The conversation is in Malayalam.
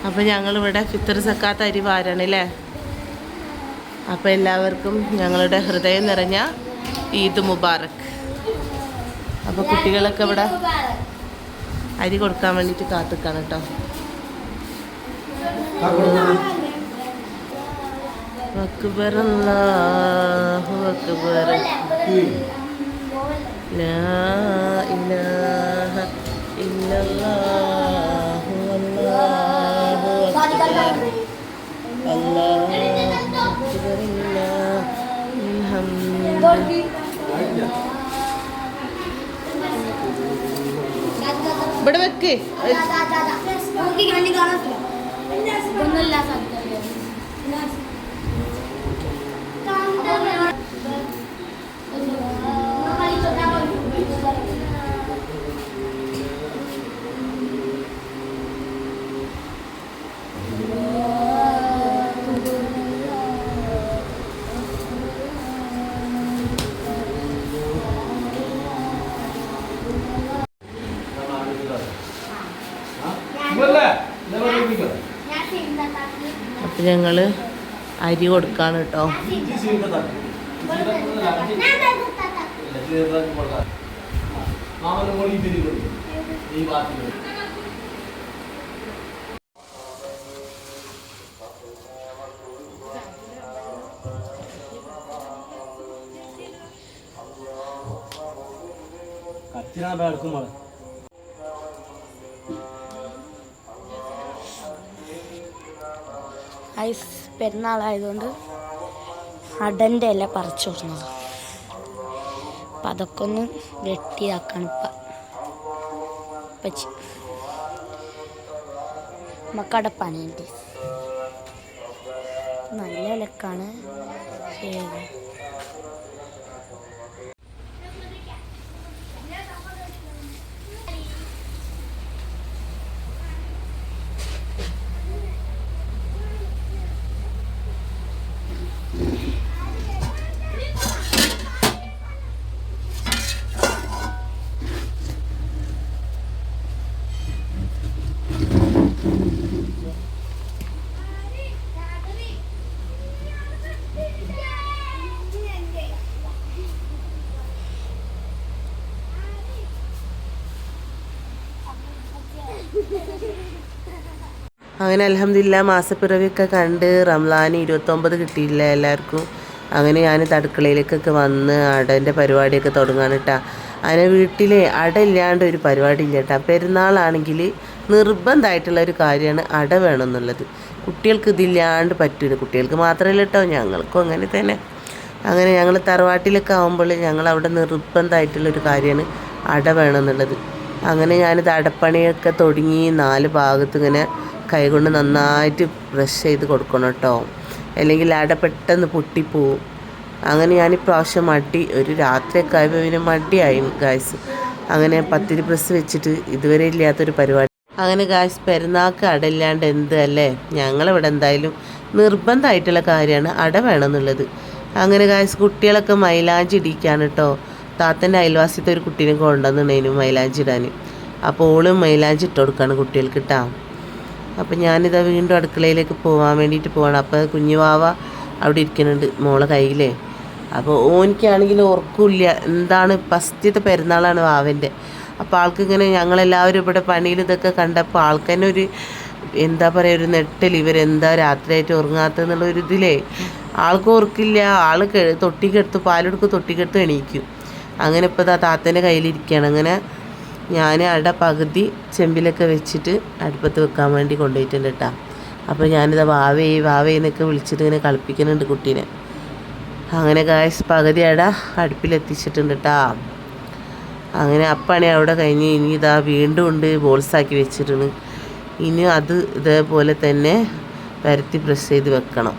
അപ്പോൾ ഞങ്ങളിവിടെ ഫിത്തർ സക്കാത്ത് അരി വാരാണ് അല്ലേ. അപ്പോൾ എല്ലാവർക്കും ഞങ്ങളുടെ ഹൃദയം നിറഞ്ഞ ഈദ് മുബാറക്. അപ്പോൾ കുട്ടികളൊക്കെ ഇവിടെ അരി കൊടുക്കാൻ വേണ്ടിയിട്ട് കാത്തിക്കാണ് കേട്ടോ. അക്ബർ അല്ലാഹു അക്ബർ ലാ ഇലാഹ ഇല്ലല്ലാഹു അല്ലാഹു അക്ബർ അല്ലാഹു അക്ബർ ലില്ലാഹിൽ ഹംദ്. ഇവിടെ വെക്ക്. അപ്പം ഞങ്ങൾ അരി കൊടുക്കാണ് കേട്ടോ. ഐസ് പെരുന്നാളായതുകൊണ്ട് അടൻ്റെ ഇല പറിച്ചു കൊടുക്കുന്നത്. അപ്പം അതൊക്കെ ഒന്ന് വെട്ടിയാക്കണം. പച്ചി മക്കടപ്പണിയുണ്ട്. നല്ല ഇലക്കാണ്. അങ്ങനെ അൽഹംദുലില്ലാ മാസപ്പിറവിയൊക്കെ കണ്ട് റംലാൻ 29 കിട്ടിയില്ല എല്ലാവർക്കും. അങ്ങനെ ഞാൻ അടുക്കളയിലേക്കൊക്കെ വന്ന് അടൻ്റെ പരിപാടിയൊക്കെ തുടങ്ങാൻ കേട്ടോ. അങ്ങനെ വീട്ടിൽ അട ഇല്ലാണ്ട് ഒരു പരിപാടി ഇല്ല കേട്ടോ. പെരുന്നാളാണെങ്കിൽ നിർബന്ധമായിട്ടുള്ളൊരു കാര്യമാണ് അട വേണമെന്നുള്ളത്. കുട്ടികൾക്ക് ഇതില്ലാണ്ട് പറ്റില്ല. കുട്ടികൾക്ക് മാത്രമല്ല കേട്ടോ, ഞങ്ങൾക്കും അങ്ങനെ തന്നെ. അങ്ങനെ ഞങ്ങൾ തറവാട്ടിലൊക്കെ ആകുമ്പോൾ ഞങ്ങളവിടെ നിർബന്ധമായിട്ടുള്ളൊരു കാര്യമാണ് അട വേണമെന്നുള്ളത്. അങ്ങനെ ഞാനിത് അടപ്പണിയൊക്കെ തുടങ്ങി 4 ഭാഗത്ത് ഇങ്ങനെ കൈകൊണ്ട് നന്നായിട്ട് ബ്രഷ് ചെയ്ത് കൊടുക്കണം കേട്ടോ, അല്ലെങ്കിൽ അട പെട്ടെന്ന് പൊട്ടിപ്പോവും. അങ്ങനെ ഞാനിപ്രാവശ്യം ഒരു രാത്രിയൊക്കെ ആയപ്പോൾ പിന്നെ മടിയായി ഗായ്സ്. അങ്ങനെ പത്തിരി പ്രസ് വെച്ചിട്ട് ഇതുവരെ ഇല്ലാത്തൊരു പരിപാടി. അങ്ങനെ ഗായ്സ് പെരുന്നാൾക്ക് അട ഇല്ലാണ്ട് എന്ത് അല്ലേ. ഞങ്ങളിവിടെ എന്തായാലും നിർബന്ധമായിട്ടുള്ള കാര്യമാണ് അട വേണമെന്നുള്ളത്. അങ്ങനെ ഗായ്സ് കുട്ടികളൊക്കെ മൈലാഞ്ചി ഇടിക്കാണ് കേട്ടോ. താത്തൻ്റെ അയൽവാസിത്തെ ഒരു കുട്ടീനെ കൊണ്ടുവന്നിട്ടേനു മൈലാഞ്ചി ഇടാൻ. അപ്പോൾ ഓളും മൈലാഞ്ചി ഇട്ട് കൊടുക്കുകയാണ് കുട്ടികൾക്ക് ഇട്ടാ. അപ്പം ഞാനിതാ വീണ്ടും അടുക്കളയിലേക്ക് പോകാൻ വേണ്ടിയിട്ട് പോവാണ്. അപ്പോൾ കുഞ്ഞുവാവ അവിടെ ഇരിക്കുന്നുണ്ട് മോളെ കയ്യിലേ. അപ്പോൾ ഓനിക്കാണെങ്കിൽ ഓർക്കില്ല, എന്താണ് ഫസ്റ്റത്തെ പെരുന്നാളാണ് വാവൻ്റെ. അപ്പോൾ ആൾക്കിങ്ങനെ ഞങ്ങളെല്ലാവരും ഇവിടെ പണിയിൽ ഇതൊക്കെ കണ്ടപ്പോൾ ആൾക്ക് തന്നെ ഒരു എന്താ പറയുക, ഒരു നെട്ടൽ, ഇവരെന്താ രാത്രിയായിട്ട് ഉറങ്ങാത്തെന്നുള്ളൊരു ഇതിലേ ആൾക്ക് ഓർക്കില്ല. ആൾ തൊട്ടിക്കെടുത്ത് പാലെടുത്ത് തൊട്ടിക്കെടുത്ത് എണീക്കും. അങ്ങനെ ഇപ്പോൾ താത്തേൻ്റെ കയ്യിലിരിക്കുകയാണ്. അങ്ങനെ ഞാൻ അട പകുതി ചെമ്പിലൊക്കെ വെച്ചിട്ട് അടുപ്പത്ത് വെക്കാൻ വേണ്ടി കൊണ്ടുപോയിട്ടുണ്ട് കേട്ടോ. അപ്പോൾ ഞാനിതാ വാവേ എന്നൊക്കെ വിളിച്ചിട്ട് ഇങ്ങനെ കളിപ്പിക്കുന്നുണ്ട് കുട്ടീനെ. അങ്ങനെ ഗായ്സ് പകുതി അട അടുപ്പിലെത്തിച്ചിട്ടുണ്ട് കേട്ടോ. അങ്ങനെ അപ്പണി അവിടെ കഴിഞ്ഞ് ഇനി ഇതാ വീണ്ടും ഉണ്ട് ബോൾസാക്കി വെച്ചിട്ടുണ്ട്. ഇനി അത് ഇതേപോലെ തന്നെ പരത്തി പ്രസ് ചെയ്ത് വെക്കണം.